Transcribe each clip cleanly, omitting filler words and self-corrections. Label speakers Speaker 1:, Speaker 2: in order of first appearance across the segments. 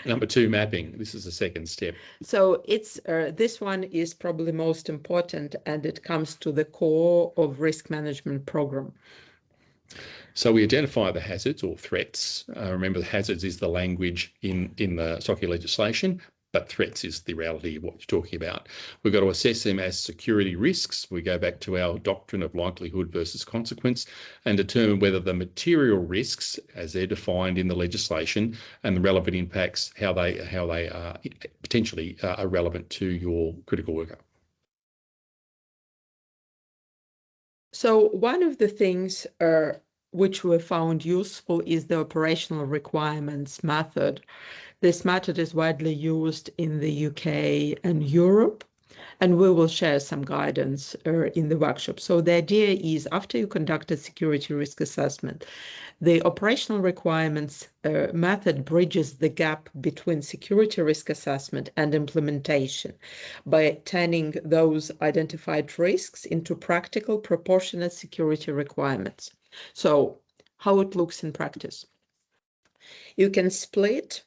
Speaker 1: Number 2, mapping. This is the second step.
Speaker 2: So it's this one is probably most important, and it comes to the core of risk management program.
Speaker 1: So we identify the hazards or threats. Remember, the hazards is the language in the SOCI legislation, but threats is the reality of what you're talking about. We've got to assess them as security risks. We go back to our doctrine of likelihood versus consequence and determine whether the material risks, as they're defined in the legislation, and the relevant impacts, how they are potentially are relevant to your critical worker.
Speaker 2: So one of the things which we found useful is the operational requirements method. This method is widely used in the UK and Europe, and we will share some guidance in the workshop. So the idea is, after you conduct a security risk assessment, the operational requirements method bridges the gap between security risk assessment and implementation by turning those identified risks into practical, proportionate security requirements. So how it looks in practice. You can split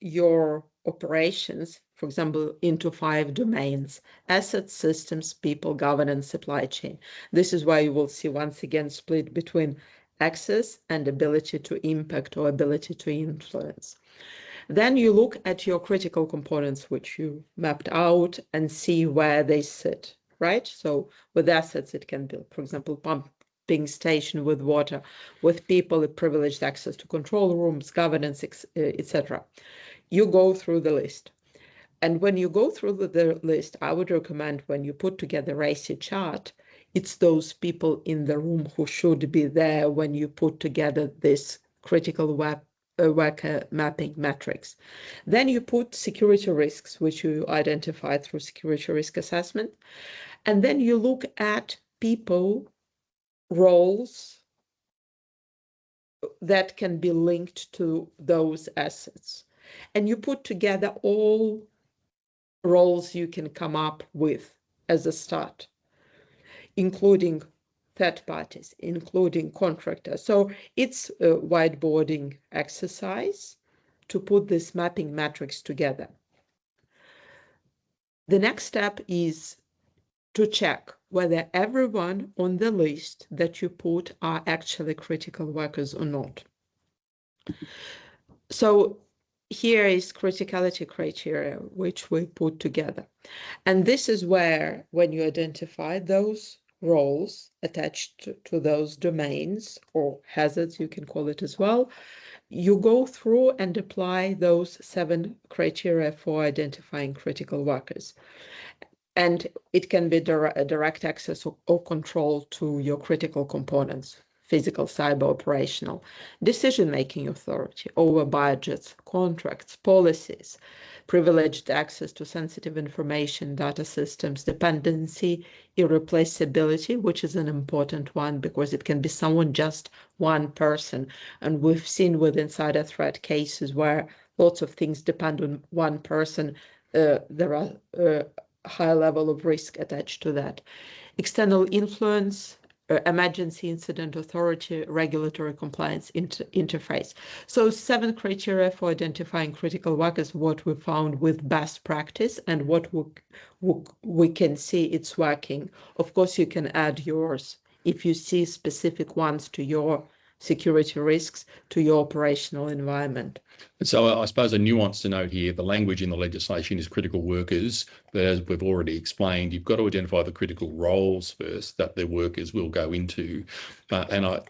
Speaker 2: your operations, for example, into 5 domains: assets, systems, people, governance, supply chain. This is why you will see once again split between access and ability to impact or ability to influence. Then you look at your critical components, which you mapped out, and see where they sit, right? So with assets, it can be, for example, pumping station with water, with people, privileged access to control rooms, governance, etc. You go through the list. And when you go through the list, I would recommend, when you put together a RACI chart, it's those people in the room who should be there when you put together this critical worker mapping matrix. Then you put security risks, which you identify through security risk assessment. And then you look at people, roles that can be linked to those assets. And you put together all roles you can come up with as a start, including third parties, including contractors. So it's a whiteboarding exercise to put this mapping matrix together. The next step is to check whether everyone on the list that you put are actually critical workers or not. So here is criticality criteria, which we put together. And this is where, when you identify those roles attached to those domains, or hazards, you can call it as well, you go through and apply those 7 criteria for identifying critical workers. And it can be direct access or control to your critical components: physical, cyber, operational, decision-making authority over budgets, contracts, policies, privileged access to sensitive information, data systems, dependency, irreplaceability, which is an important one because it can be someone, just one person. And we've seen with insider threat cases where lots of things depend on one person. There are high level of risk attached to that. External influence, emergency incident authority, regulatory compliance interface. So 7 criteria for identifying critical workers, what we found with best practice and what we can see it's working. Of course, you can add yours if you see specific ones to your security risks, to your operational environment.
Speaker 1: So I suppose a nuance to note here, the language in the legislation is critical workers, but as we've already explained, you've got to identify the critical roles first that the workers will go into. And I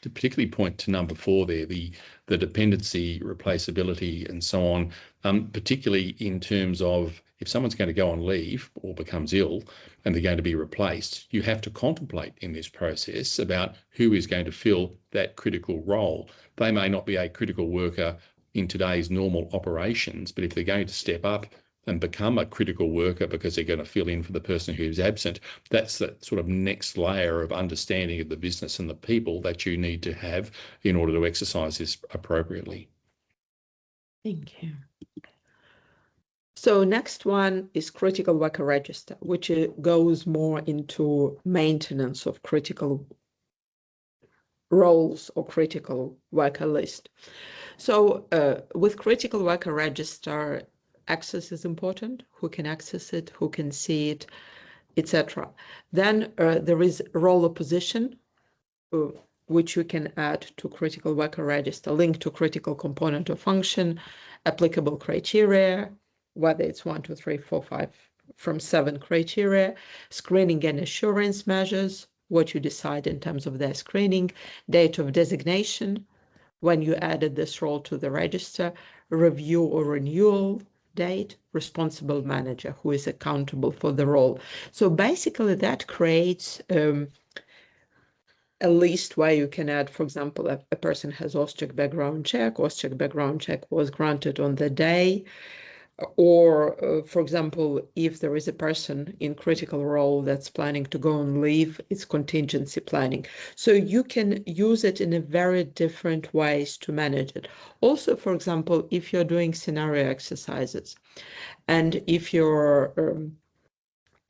Speaker 1: to particularly point to number 4 there, the dependency, replaceability and so on, particularly in terms of if someone's going to go on leave or becomes ill and they're going to be replaced, you have to contemplate in this process about who is going to fill that critical role. They may not be a critical worker in today's normal operations, but if they're going to step up and become a critical worker because they're going to fill in for the person who's absent, that's that sort of next layer of understanding of the business and the people that you need to have in order to exercise this appropriately.
Speaker 2: Thank you. So next one is critical worker register, which goes more into maintenance of critical roles or critical worker list. So with critical worker register, access is important. Who can access it, who can see it, etc. Then there is role or position, which you can add to critical worker register, link to critical component or function, applicable criteria, whether it's 1, 2, 3, 4, 5, from 7 criteria, screening and assurance measures, what you decide in terms of their screening, date of designation, when you added this role to the register, review or renewal date, responsible manager who is accountable for the role. So basically that creates a list where you can add, for example, a person has Auscheck background check was granted on the day, or for example, if there is a person in critical role that's planning to go on leave, it's contingency planning. So you can use it in a very different ways to manage it. Also, for example, if you're doing scenario exercises and if you're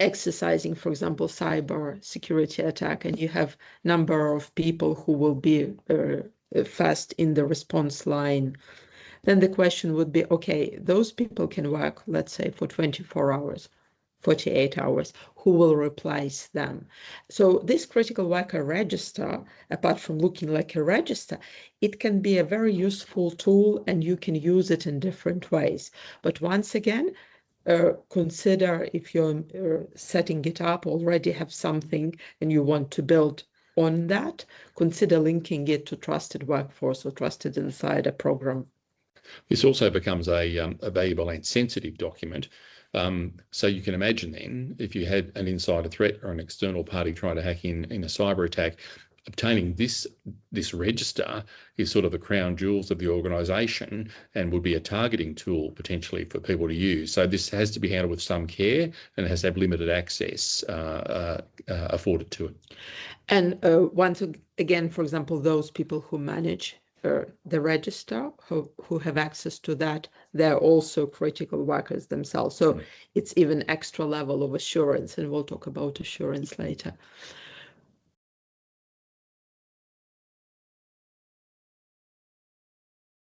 Speaker 2: exercising, for example, cyber security attack, and you have number of people who will be fast in the response line, then the question would be, okay, those people can work, let's say, for 24 hours, 48 hours, who will replace them? So this critical worker register, apart from looking like a register, it can be a very useful tool and you can use it in different ways. But once again, consider if you're setting it up, already have something and you want to build on that, consider linking it to Trusted Workforce or Trusted Insider program.
Speaker 1: This also becomes a valuable and sensitive document. So you can imagine then, if you had an insider threat or an external party trying to hack in a cyber attack, obtaining this register is sort of the crown jewels of the organisation and would be a targeting tool potentially for people to use. So this has to be handled with some care and has to have limited access afforded to it. And
Speaker 2: once again, for example, those people who manage the register, who have access to that, they're also critical workers themselves. So it's even extra level of assurance, and we'll talk about assurance later.